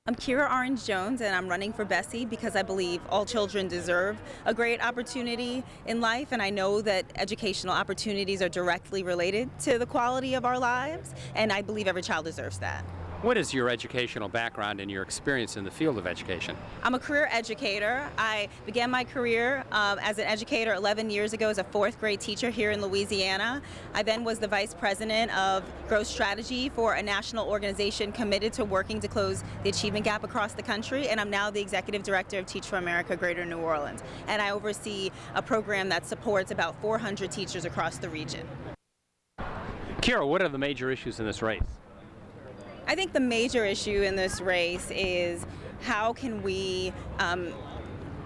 I'm Kira Orange Jones, and I'm running for BESE because I believe all children deserve a great opportunity in life, and I know that educational opportunities are directly related to the quality of our lives, and I believe every child deserves that. What is your educational background and your experience in the field of education? I'm a career educator. I began my career as an educator 11 years ago as a 4th grade teacher here in Louisiana. I then was the vice president of growth strategy for a national organization committed to working to close the achievement gap across the country, and I'm now the executive director of Teach for America Greater New Orleans. And I oversee a program that supports about 400 teachers across the region. Kira, what are the major issues in this race? I think the major issue in this race is how can we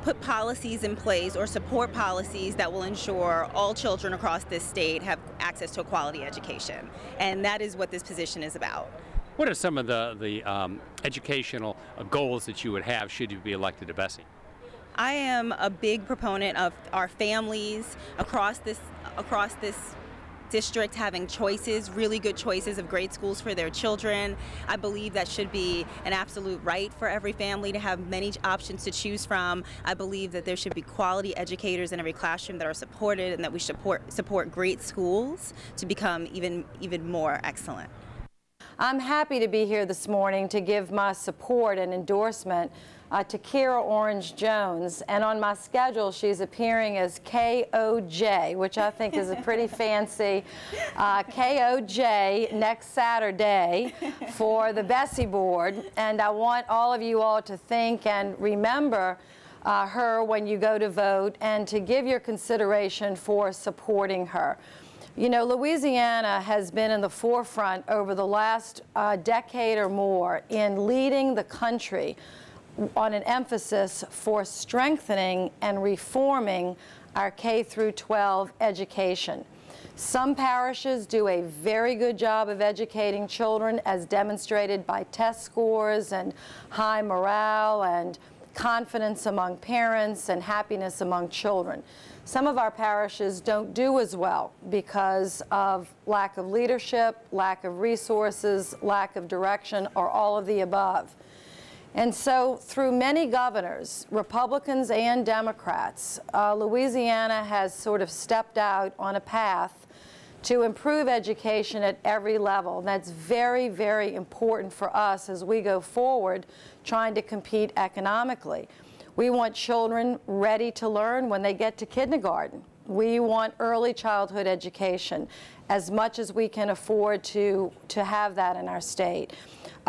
put policies in place or support policies that will ensure all children across this state have access to a quality education. And that is what this position is about. What are some of the educational goals that you would have should you be elected to BESE? I am a big proponent of our families across this district having choices, really good choices of great schools for their children. I believe that should be an absolute right for every family to have many options to choose from. I believe that there should be quality educators in every classroom that are supported, and that we support great schools to become even more excellent. I'm happy to be here this morning to give my support and endorsement to Kira Orange Jones, and on my schedule she's appearing as KOJ, which I think is a pretty fancy KOJ next Saturday for the BESE board, and I want all of you all to think and remember her when you go to vote, and to give your consideration for supporting her. You know, Louisiana has been in the forefront over the last decade or more in leading the country on an emphasis for strengthening and reforming our K through 12 education. Some parishes do a very good job of educating children, as demonstrated by test scores and high morale and confidence among parents and happiness among children. Some of our parishes don't do as well because of lack of leadership, lack of resources, lack of direction, or all of the above. And so through many governors, Republicans and Democrats, Louisiana has sort of stepped out on a path to improve education at every level. And that's very, very important for us as we go forward trying to compete economically. We want children ready to learn when they get to kindergarten. We want early childhood education as much as we can afford to have that in our state.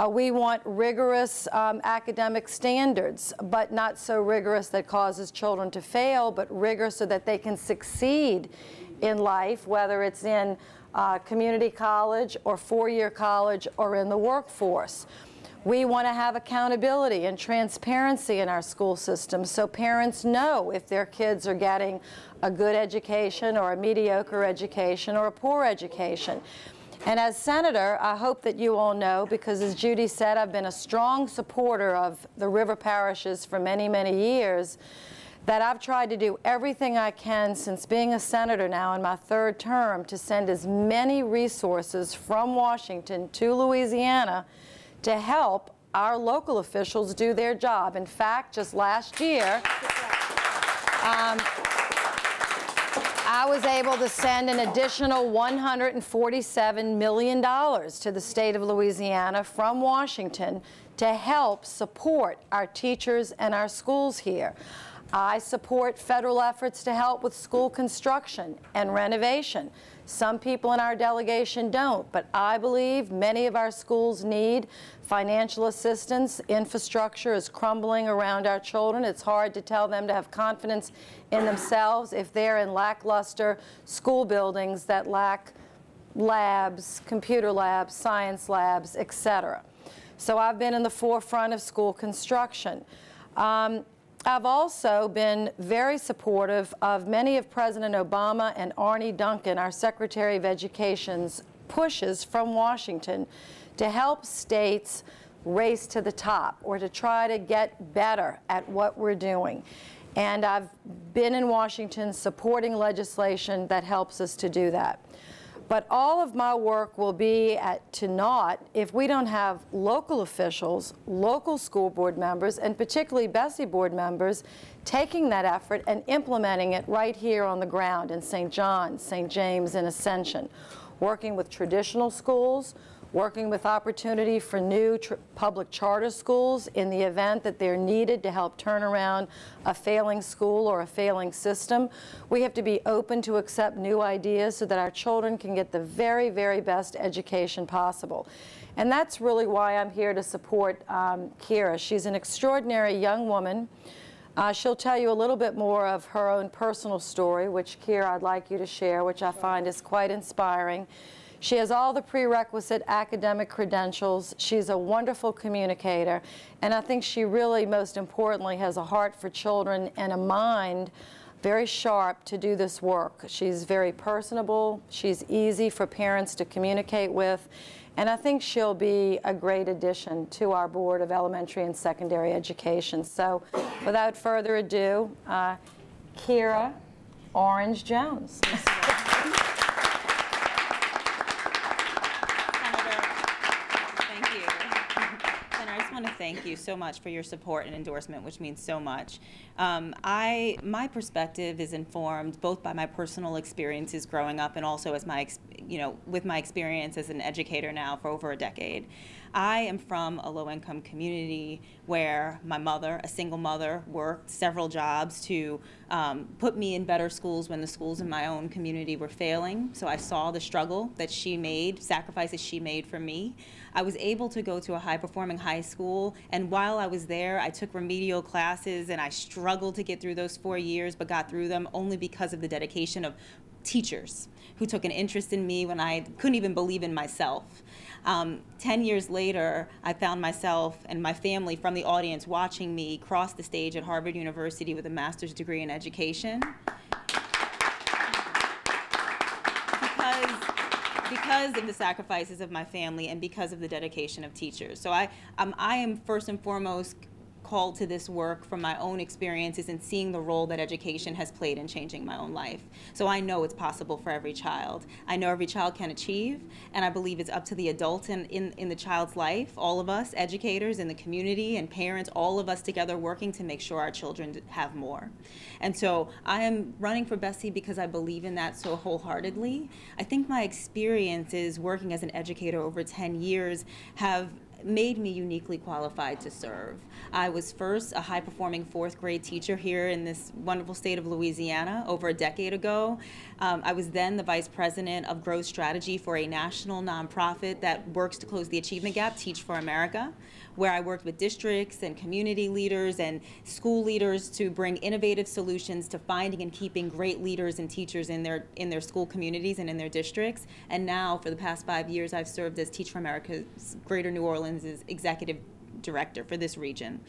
We want rigorous academic standards, but not so rigorous that causes children to fail, but rigorous so that they can succeed in life, whether it's in community college or four-year college or in the workforce. We want to have accountability and transparency in our school system so parents know if their kids are getting a good education or a mediocre education or a poor education. And as senator, I hope that you all know, because as Judy said, I've been a strong supporter of the river parishes for many, many years, that I've tried to do everything I can since being a senator now in my 3rd term to send as many resources from Washington to Louisiana to help our local officials do their job. In fact, just last year, I was able to send an additional $147 million to the state of Louisiana from Washington to help support our teachers and our schools here. I support federal efforts to help with school construction and renovation. Some people in our delegation don't, but I believe many of our schools need financial assistance. Infrastructure is crumbling around our children. It's hard to tell them to have confidence in themselves if they're in lackluster school buildings that lack labs, computer labs, science labs, etc. So I've been in the forefront of school construction. I've also been very supportive of many of President Obama and Arne Duncan, our Secretary of Education's pushes from Washington to help states race to the top or to try to get better at what we're doing. And I've been in Washington supporting legislation that helps us to do that. But all of my work will be to naught if we don't have local officials, local school board members, and particularly BESE board members taking that effort and implementing it right here on the ground in St. John's, St. James, and Ascension, working with traditional schools, working with opportunity for new public charter schools in the event that they're needed to help turn around a failing school or a failing system. We have to be open to accept new ideas so that our children can get the very, very best education possible. And that's really why I'm here to support Kira. She's an extraordinary young woman. She'll tell you a little bit more of her own personal story, which, Kira, I'd like you to share, which I find is quite inspiring. She has all the prerequisite academic credentials. She's a wonderful communicator, and I think she really, most importantly, has a heart for children and a mind very sharp to do this work. She's very personable. She's easy for parents to communicate with, and I think she'll be a great addition to our Board of Elementary and Secondary Education. So without further ado, Kira Orange Jones. Thank you so much for your support and endorsement, which means so much. My perspective is informed both by my personal experiences growing up and also as with my experience as an educator now for over a decade. I am from a low-income community where my mother, a single mother, worked several jobs to put me in better schools when the schools in my own community were failing. So I saw the struggle that she made, sacrifices she made for me. I was able to go to a high-performing high school, and while I was there, I took remedial classes, and I struggled to get through those 4 years, but got through them only because of the dedication of teachers who took an interest in me when I couldn't even believe in myself. 10 years later, I found myself and my family from the audience watching me cross the stage at Harvard University with a master's degree in education. Because of the sacrifices of my family and because of the dedication of teachers. So I am first and foremost called to this work from my own experiences and seeing the role that education has played in changing my own life. So I know it's possible for every child. I know every child can achieve, and I believe it's up to the adult in the child's life, all of us, educators in the community and parents, all of us together working to make sure our children have more. And so I am running for BESE because I believe in that so wholeheartedly. I think my experiences working as an educator over 10 years have made me uniquely qualified to serve. I was first a high-performing fourth grade teacher here in this wonderful state of Louisiana over a decade ago. I was then the vice president of growth strategy for a national nonprofit that works to close the achievement gap, Teach for America, where I worked with districts and community leaders and school leaders to bring innovative solutions to finding and keeping great leaders and teachers in their school communities and in their districts. And now, for the past 5 years, I've served as Teach for America's Greater New Orleans executive director for this region,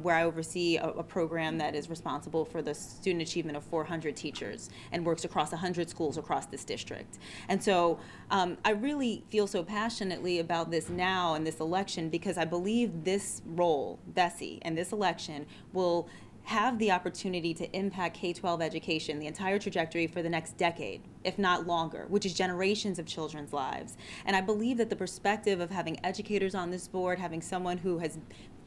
where I oversee a program that is responsible for the student achievement of 400 teachers and works across 100 schools across this district. And so I really feel so passionately about this now and this election because I believe this role, BESE, and this election will have the opportunity to impact K-12 education, the entire trajectory for the next decade, if not longer, which is generations of children's lives. And I believe that the perspective of having educators on this board, having someone who has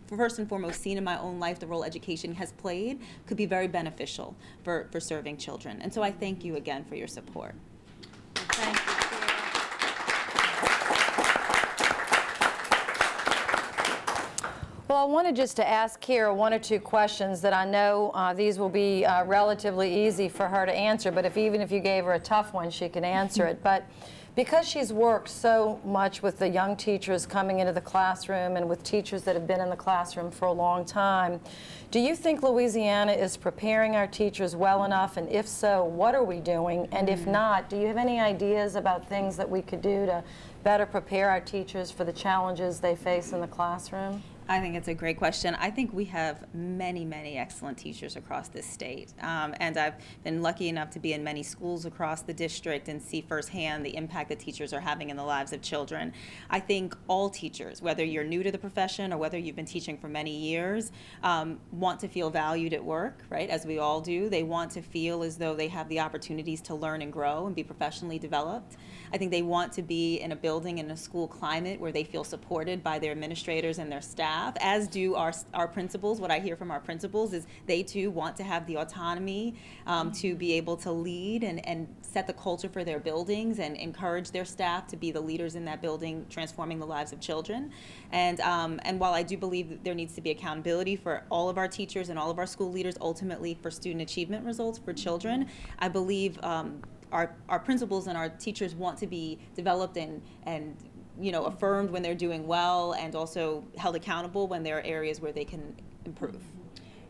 first and foremost seen in my own life the role education has played, could be very beneficial for serving children. And so I thank you again for your support. Thank you. Well, I wanted just to ask Kira one or two questions that I know these will be relatively easy for her to answer, but even if you gave her a tough one, she can answer it. But because she's worked so much with the young teachers coming into the classroom and with teachers that have been in the classroom for a long time, do you think Louisiana is preparing our teachers well enough? And if so, what are we doing? And if not, do you have any ideas about things that we could do to better prepare our teachers for the challenges they face in the classroom? I think it's a great question. I think we have many, many excellent teachers across this state. And I've been lucky enough to be in many schools across the district and see firsthand the impact that teachers are having in the lives of children. I think all teachers, whether you're new to the profession or whether you've been teaching for many years, want to feel valued at work, right, as we all do. They want to feel as though they have the opportunities to learn and grow and be professionally developed. I think they want to be in a building, in a school climate where they feel supported by their administrators and their staff, as do our principals. What I hear from our principals is they too want to have the autonomy to be able to lead and set the culture for their buildings and encourage their staff to be the leaders in that building, transforming the lives of children. And while I do believe that there needs to be accountability for all of our teachers and all of our school leaders, ultimately for student achievement results for children, I believe our principals and our teachers want to be developed and affirmed when they're doing well, and also held accountable when there are areas where they can improve.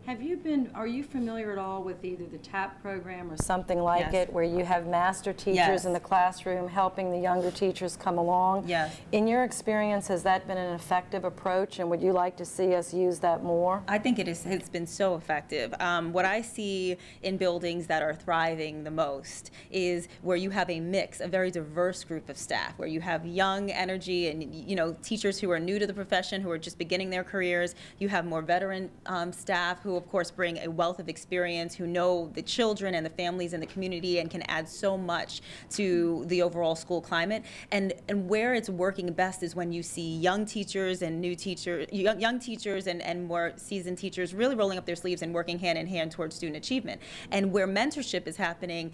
Are you familiar at all with either the TAP program or something like Yes. it, where you have master teachers Yes. in the classroom helping the younger teachers come along? Yes. In your experience, has that been an effective approach, and would you like to see us use that more? I think it's been so effective. What I see in buildings that are thriving the most is where you have a mix, a very diverse group of staff, where you have young energy and teachers who are new to the profession, who are just beginning their careers. You have more veteran staff who, of course, bring a wealth of experience, who know the children and the families and the community and can add so much to the overall school climate. And where it's working best is when you see young teachers and new teachers, young teachers and more seasoned teachers really rolling up their sleeves and working hand in hand towards student achievement. And where mentorship is happening,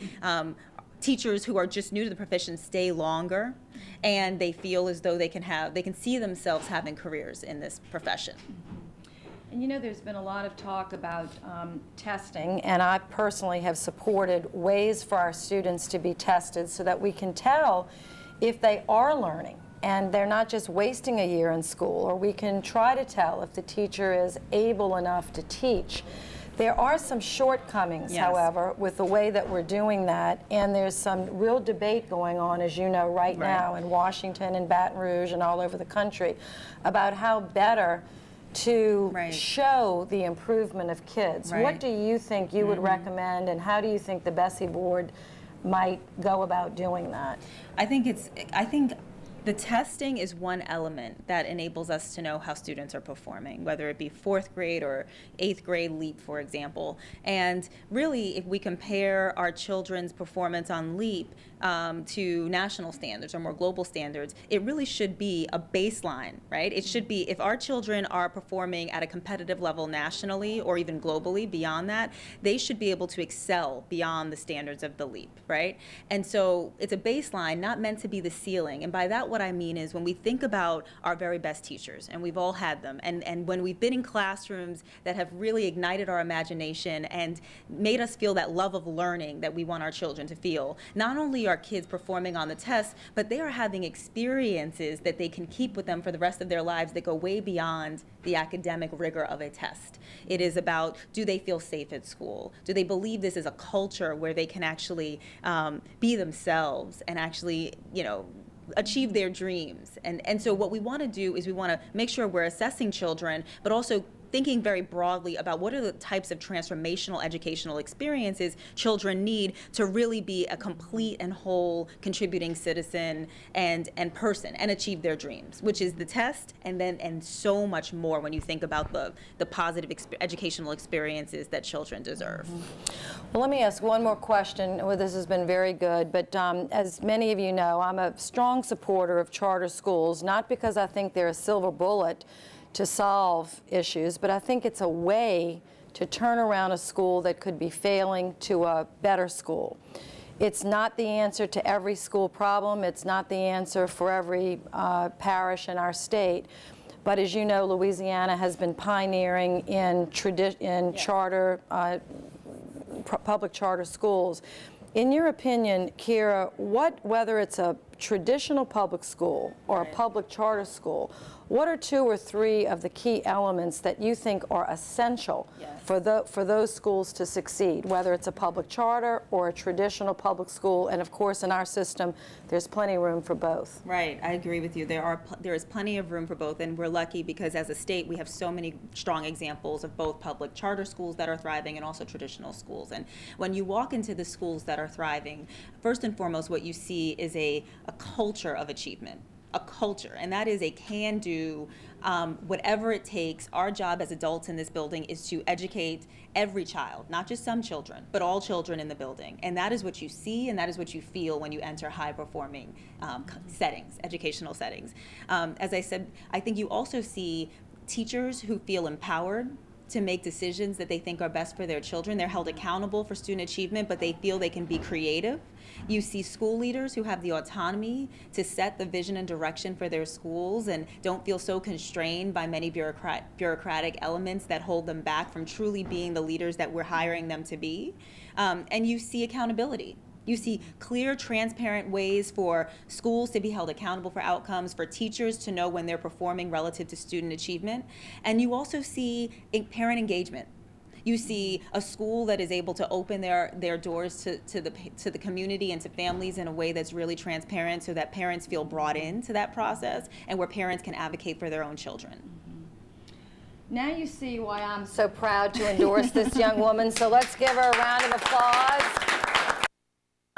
teachers who are just new to the profession stay longer, and they feel as though they can see themselves having careers in this profession. And there's been a lot of talk about testing, and I personally have supported ways for our students to be tested so that we can tell if they are learning and they're not just wasting a year in school, or we can try to tell if the teacher is able enough to teach. There are some shortcomings, Yes. however, with the way that we're doing that, and there's some real debate going on, as you know, right now in Washington and Baton Rouge and all over the country about how better to show the improvement of kids. What do you think you would recommend, and how do you think the BESE board might go about doing that? I think the testing is one element that enables us to know how students are performing, whether it be 4th grade or 8th grade LEAP, for example. And really, if we compare our children's performance on LEAP to national standards or more global standards, it really should be a baseline, right? It should be, if our children are performing at a competitive level nationally or even globally beyond that, they should be able to excel beyond the standards of the LEAP, right? And so it's a baseline, not meant to be the ceiling. And by that, what I mean is when we think about our very best teachers, and we've all had them, and when we've been in classrooms that have really ignited our imagination and made us feel that love of learning that we want our children to feel, not only are kids performing on the test, but they are having experiences that they can keep with them for the rest of their lives that go way beyond the academic rigor of a test. It is about, do they feel safe at school? Do they believe this is a culture where they can actually be themselves and actually, achieve their dreams? And so what we want to do is we want to make sure we're assessing children, but also thinking very broadly about what are the types of transformational educational experiences children need to really be a complete and whole contributing citizen and person and achieve their dreams, which is the test, and so much more when you think about the positive educational experiences that children deserve. Well, let me ask one more question. Well, this has been very good, but as many of you know, I'm a strong supporter of charter schools, not because I think they're a silver bullet to solve issues, but I think it's a way to turn around a school that could be failing to a better school. It's not the answer to every school problem. It's not the answer for every parish in our state. But as you know, Louisiana has been pioneering in charter, public charter schools. In your opinion, Kira, whether it's a traditional public school or a public charter school, what are 2 or 3 of the key elements that you think are essential for those schools to succeed, whether it's a public charter or a traditional public school? And of course, in our system, there's plenty of room for both. Right, I agree with you. There is plenty of room for both, and we're lucky because as a state, we have so many strong examples of both public charter schools that are thriving and also traditional schools. And when you walk into the schools that are thriving, first and foremost, what you see is a culture of achievement. A culture, and that is a can-do, whatever it takes. Our job as adults in this building is to educate every child, not just some children, but all children in the building. And that is what you see, and that is what you feel when you enter high-performing settings, educational settings. As I said, I think you also see teachers who feel empowered to make decisions that they think are best for their children. They're held accountable for student achievement, but they feel they can be creative. You see school leaders who have the autonomy to set the vision and direction for their schools and don't feel so constrained by many bureaucratic elements that hold them back from truly being the leaders that we're hiring them to be. And you see accountability. You see clear, transparent ways for schools to be held accountable for outcomes, for teachers to know when they're performing relative to student achievement. And you also see parent engagement. You see a school that is able to open their doors to the community and to families in a way that's really transparent so that parents feel brought into that process and where parents can advocate for their own children. Now you see why I'm so proud to endorse this young woman, so let's give her a round of applause.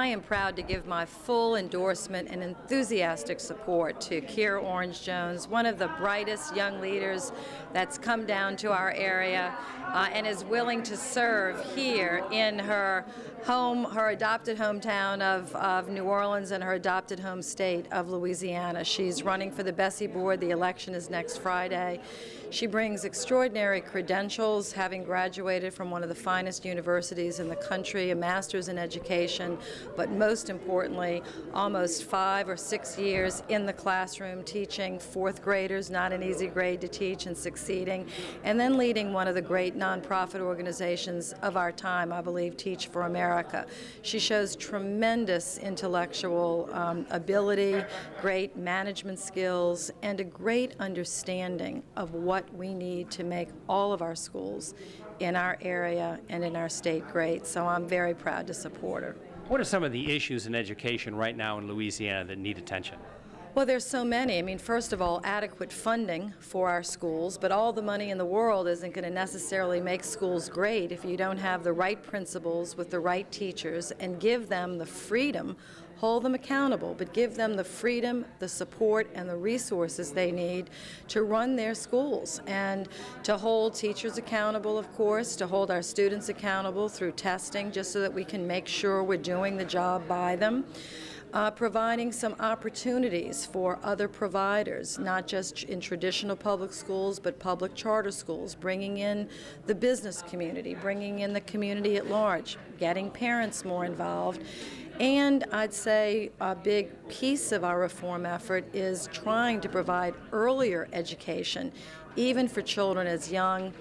I am proud to give my full endorsement and enthusiastic support to Kira Orange-Jones, one of the brightest young leaders that's come down to our area and is willing to serve here in her home, her adopted hometown of New Orleans and her adopted home state of Louisiana. She's running for the BESE board. The election is next Friday. She brings extraordinary credentials, having graduated from one of the finest universities in the country, a master's in education, but most importantly, almost 5 or 6 years in the classroom teaching 4th graders, not an easy grade to teach, and succeeding, and then leading one of the great nonprofit organizations of our time, I believe, Teach for America. She shows tremendous intellectual ability, great management skills, and a great understanding of what we need to make all of our schools in our area and in our state great. So I'm very proud to support her. What are some of the issues in education right now in Louisiana that need attention? Well, there's so many. I mean, first of all, adequate funding for our schools, but all the money in the world isn't going to necessarily make schools great if you don't have the right principals with the right teachers and give them the freedom, hold them accountable, but give them the freedom, the support, and the resources they need to run their schools and to hold teachers accountable, of course, to hold our students accountable through testing just so that we can make sure we're doing the job by them. Providing some opportunities for other providers, not just in traditional public schools, but public charter schools, bringing in the business community, bringing in the community at large, getting parents more involved. And I'd say a big piece of our reform effort is trying to provide earlier education, even for children as young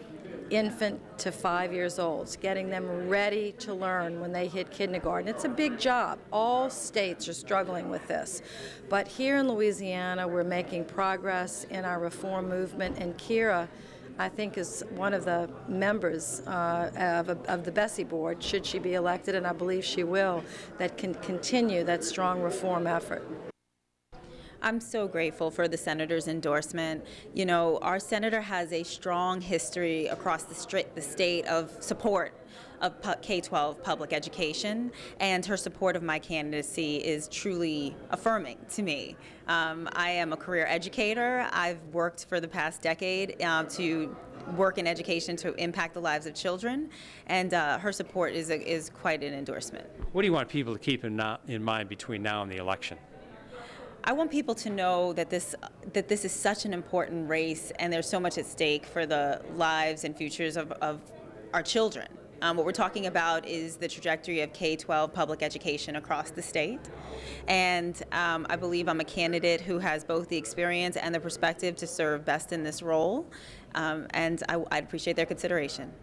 infant to 5 years old, getting them ready to learn when they hit kindergarten. It's a big job. All states are struggling with this. But here in Louisiana, we're making progress in our reform movement, and Kira, I think, is one of the members of the BESE board, should she be elected, and I believe she will, that can continue that strong reform effort. I'm so grateful for the senator's endorsement. You know, our senator has a strong history across the state of support of K-12 public education, and her support of my candidacy is truly affirming to me. I am a career educator. I've worked for the past decade to work in education to impact the lives of children, and her support is quite an endorsement. What do you want people to keep in mind between now and the election? I want people to know that this is such an important race, and there's so much at stake for the lives and futures of our children. What we're talking about is the trajectory of K-12 public education across the state. And I believe I'm a candidate who has both the experience and the perspective to serve best in this role. And I'd appreciate their consideration.